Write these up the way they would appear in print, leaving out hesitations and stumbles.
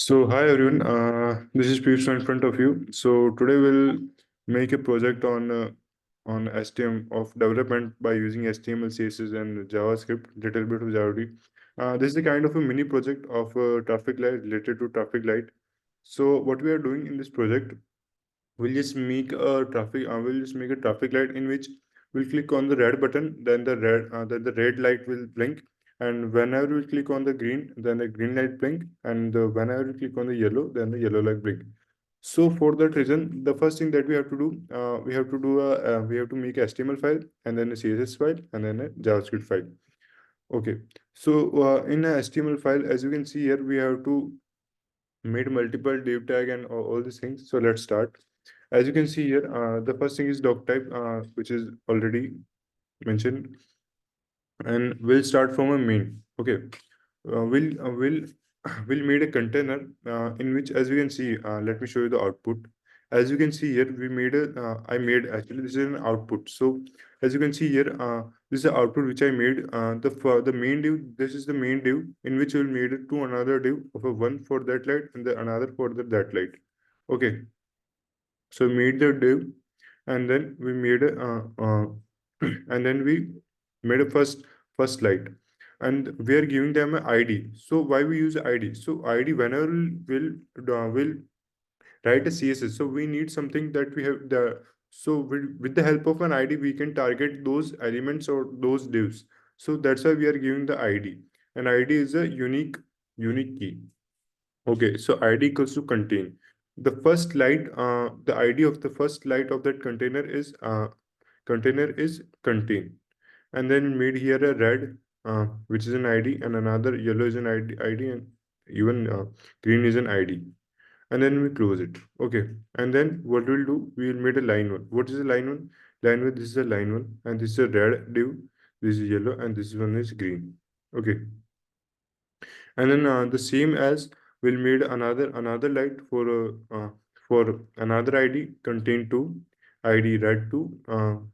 So hi everyone, this is Piyush in front of you. So today we'll make a project on HTML of development by using HTML, CSS, and JavaScript, little bit of JavaScript. This is a kind of a mini project of traffic light related to traffic light. So what we are doing in this project, we'll just make a traffic light in which we'll click on the red button, then the red light will blink, and whenever we click on the green, then the green light blink, and whenever we click on the yellow, then the yellow light blink. So for that reason, the first thing that we have to do, we have to make a HTML file, and then a CSS file, and then a JavaScript file. Okay, so in a HTML file, as you can see here, we have to made multiple div tag and all these things. So let's start. As you can see here, the first thing is doc type, which is already mentioned, and we'll start from a main. Okay, we'll we'll made a container in which, as you can see, let me show you the output. As you can see here, we made a I made actually this is an output. So as you can see here, this is the output which I made. The main div, this is the main div in which we'll made it to another div of a one for that light and the another for that light. Okay, so we made the div, and then we made a and then we made a first light, and we are giving them an ID. So why we use ID? So ID, whenever will write a CSS, so we need something that we have the so with the help of an ID we can target those elements or those divs. So that's why we are giving the ID, and ID is a unique key. Okay, so ID equals to contain. The first light, the ID of the first light of that container is contain. And then made here a red, which is an ID, and another yellow is an ID, and even green is an ID. And then we close it. Okay. And then what we'll do, we will make a line one. What is a line one? Line one, this is a line one, and this is a red div, this is yellow, and this one is green. Okay. And then the same as we'll made another light for another ID contain two ID red two,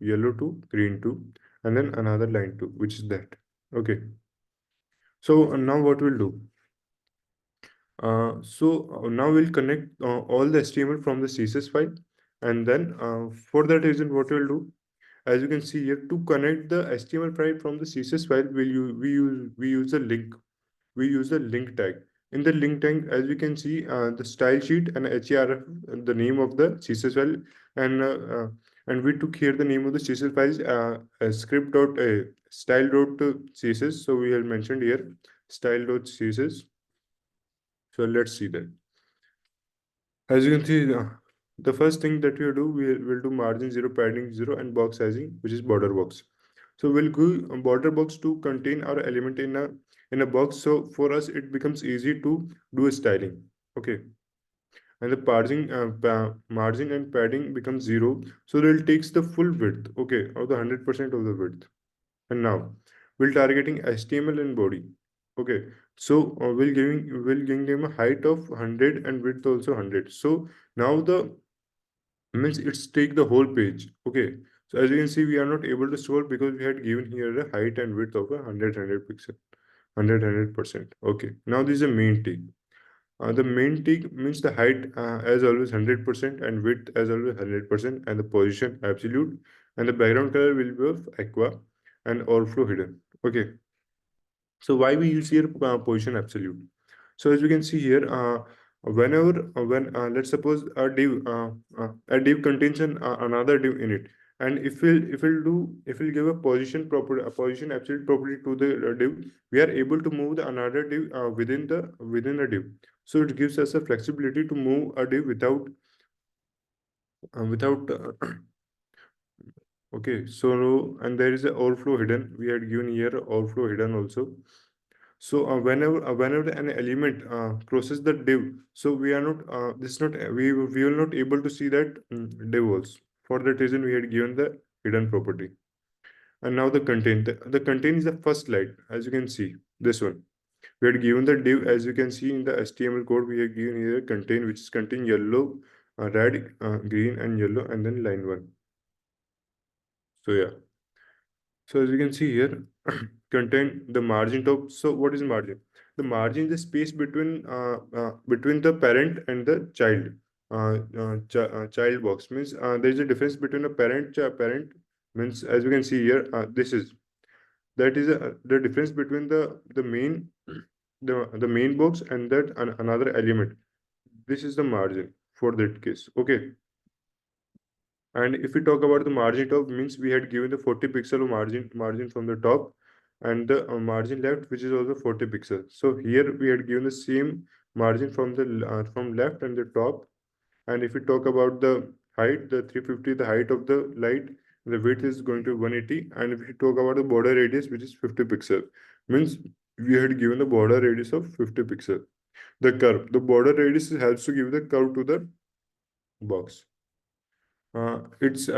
yellow two, green two, and then another line two, which is that. Okay, so now what we'll do, now we'll connect all the HTML from the CSS file, and then for that reason what we'll do, as you can see here, to connect the HTML file from the CSS file, we use a link. We use a link tag. In the link tag, as we can see, the style sheet and href, the name of the CSS file, and uh, uh, and we took here the name of the CSS files, script dot style dot CSS. So we have mentioned here style dot CSS. So let's see that. As you can see, the first thing that we do, will do margin 0, padding 0, and box sizing, which is border box. So we'll go border box to contain our element in a box. So for us, it becomes easy to do a styling. Okay. And the margin and padding becomes 0. So it takes the full width, okay, of the 100% of the width. And now we're targeting HTML and body. Okay, so we'll giving them a height of 100 and width also 100. So now the means it's take the whole page. Okay, so as you can see, we are not able to scroll because we had given here a height and width of a 100 pixel, 100%. Okay, now this is a main tick. The main tick means the height as always 100% and width as always 100%, and the position absolute, and the background color will be of aqua and overflow hidden. Okay, so why we use here position absolute? So as you can see here, whenever when let's suppose a div contains another div in it, and if we'll give a position property, a position absolute property to the div, we are able to move the another div within the div. So it gives us a flexibility to move a div without okay. So and there is a overflow hidden. We had given here overflow hidden also. So whenever an element crosses the div, so we are not this is not we will not able to see that div also. For that reason, we had given the hidden property. And now the contain. The contain is the first light, as you can see this one. We had given the div, as you can see in the HTML code. We have given here contain, which is contain yellow, red, green, and yellow, and then line one. So yeah. So as you can see here, contain the margin top. So what is margin? The margin is the space between the parent and the child. Child box means there is a difference between a parent means, as you can see here, this is that is the difference between the main box and that another element. This is the margin for that case. Okay. And if we talk about the margin top, means we had given the 40 pixel margin from the top, and the margin left, which is also 40 pixels. So here we had given the same margin from the from left and the top. And if we talk about the height, the 350, the height of the light, the width is going to 180. And if we talk about the border radius, which is 50 pixel, means we had given the border radius of 50 pixel. The curve, the border radius helps to give the curve to the box. It's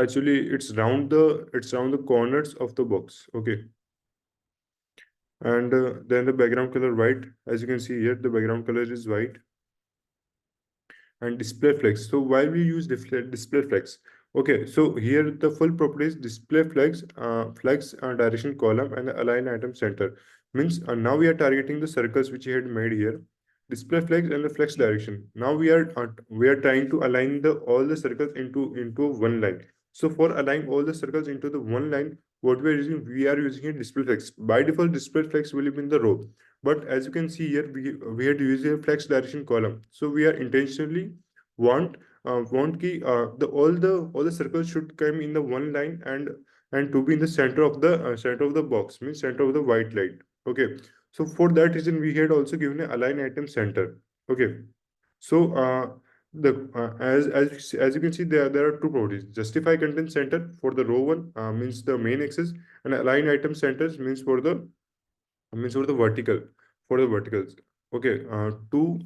round the corners of the box. Okay. And then the background color white. As you can see here, the background color is white. And display flex. So why we use display flex? Okay, so here the full properties: display flex, flex direction column, and the align item center. Means now we are targeting the circles which we had made here. Display flex and the flex direction. Now we are trying to align the all the circles into one line. So for aligning all the circles into the one line, what we are using a display flex. By default, display flex will be in the row. But as you can see here, we had used a flex direction column. So we are intentionally want ki all the circles should come in the one line, and to be in the center of the box, means center of the white light. Okay. So for that reason, we had also given a align item center. Okay. So the as you can see, there are two properties: justify content center for the row one, means the main axis, and align item centers means for the verticals. Okay. To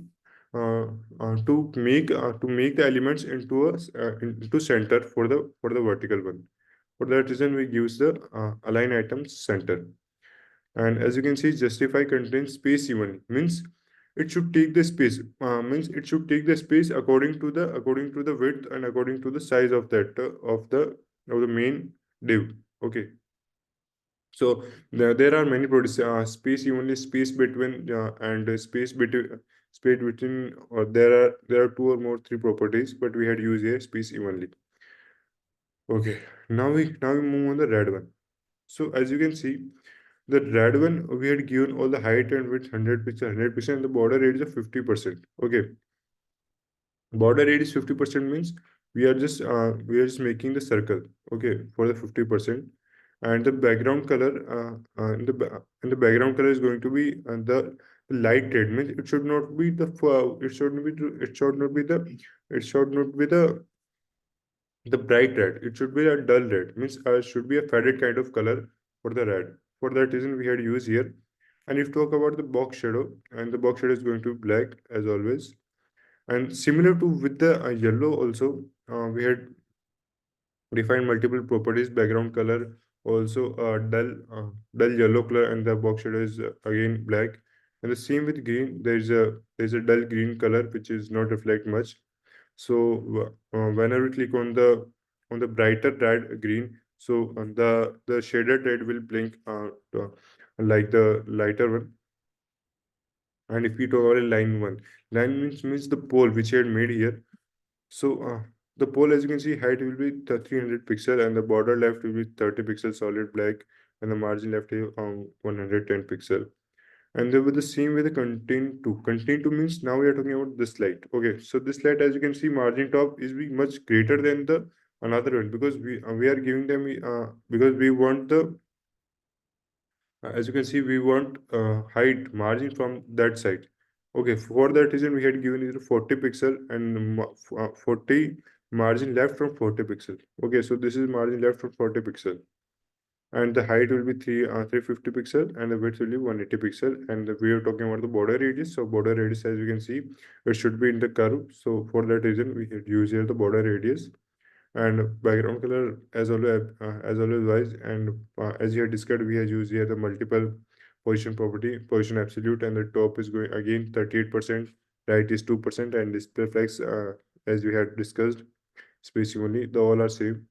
make the elements into center for the vertical one. For that reason, we use the align items center. And as you can see, justify contains space evenly, means it should take the space, according to the width and according to the size of that of the main div. Okay. So there are many properties: space evenly, space between, and space between. Or there are two or more three properties, but we had used here space evenly. Okay. Now we move on the red one. So as you can see, the red one, we had given all the height and width 100%, and the border radius of 50%. Okay. Border radius 50% means we are just making the circle. Okay, for the 50%. And the background color, and the background color is going to be the light red. Means it should not be the it should not be it should not be the bright red. It should be a dull red. Means should be a faded kind of color for the red. For that reason, we had used here. And if you talk about the box shadow, and the box shadow is going to be black as always. And similar to with the yellow also, we had defined multiple properties: background color, also dull yellow color, and the box shadow is again black. And the same with green, there's a dull green color which is not reflect much. So whenever we click on the brighter red green, so the shaded red will blink like the lighter one. And if we talk about line one, means the pole which I had made here. So the pole, as you can see, height will be 300 pixel, and the border left will be 30 pixel solid black, and the margin left is 110 pixel. And then with the same way the content to means now we are talking about this light. Okay, so this light, as you can see, margin top is be much greater than the another one, because we are giving them because we want the as you can see, we want height margin from that side. Okay, for that reason, we had given it 40 pixel and 40 margin left from 40 pixel. Okay, so this is margin left from 40 pixel. And the height will be 350 pixel, and the width will be 180 pixel. And we are talking about the border radius. So border radius, as you can see, it should be in the curve. So for that reason, we had used here the border radius. And background color, as always wise. And as you had discussed, we have used here the multiple position property, position absolute, and the top is going again 38%, right is 2%, and display flex, as we had discussed, space only, the all are same.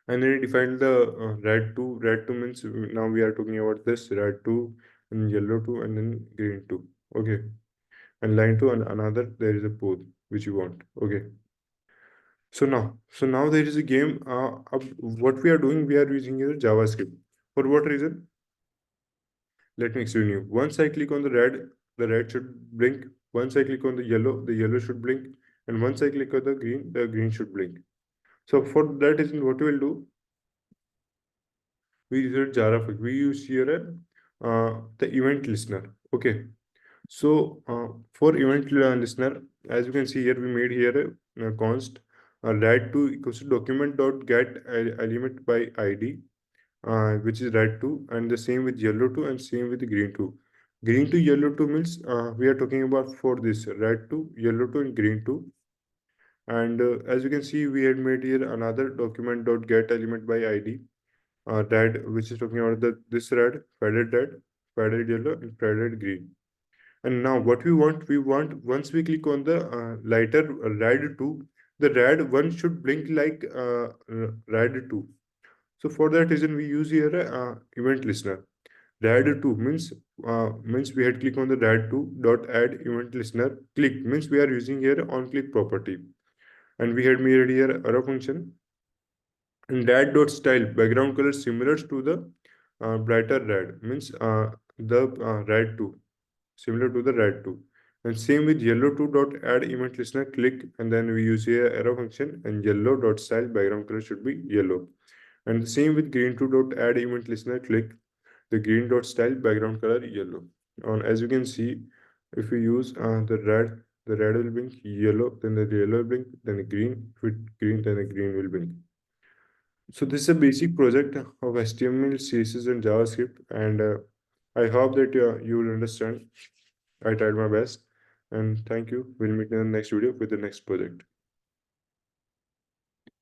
And then we defined the red 2 means now we are talking about this red 2, and yellow 2, and then green 2. Okay. And line 2 and another, there is a both which you want. Okay. So now there is a game. Of what we are doing, we are using here JavaScript. For what reason? Let me explain you. Once I click on the red should blink. Once I click on the yellow should blink. And once I click on the green should blink. So for that reason, what we will do, we use JavaScript. We use here the event listener. Okay. So for event listener, as you can see here, we made here a const write to equals to document dot get element by ID, which is red 2, and the same with yellow 2, and same with green 2. Green to yellow 2 means we are talking about for this red 2, yellow 2, and green 2. And as you can see, we had made here another document dot get element by ID, red, which is talking about this red, faded yellow, and faded green. And now what we want once we click on the lighter red 2, the red one should blink like red 2. So for that reason, we use here a event listener. Rad 2 means we had click on the rad 2 dot add event listener. Click means we are using here on click property, and we had made here arrow function. And rad dot style background color similar to the brighter red means the red 2 similar to the red 2. And same with yellow 2 dot add event listener. Click, and then we use here arrow function, and yellow dot style background color should be yellow. And the same with green 2 dot add event listener. Click, the green dot style background color yellow. On as you can see, if we use the red will blink, yellow, then the yellow will blink, then the green. If it green, then the green will blink. So this is a basic project of HTML, CSS, and JavaScript, and I hope that you will understand. I tried my best, and thank you. We'll meet in the next video with the next project.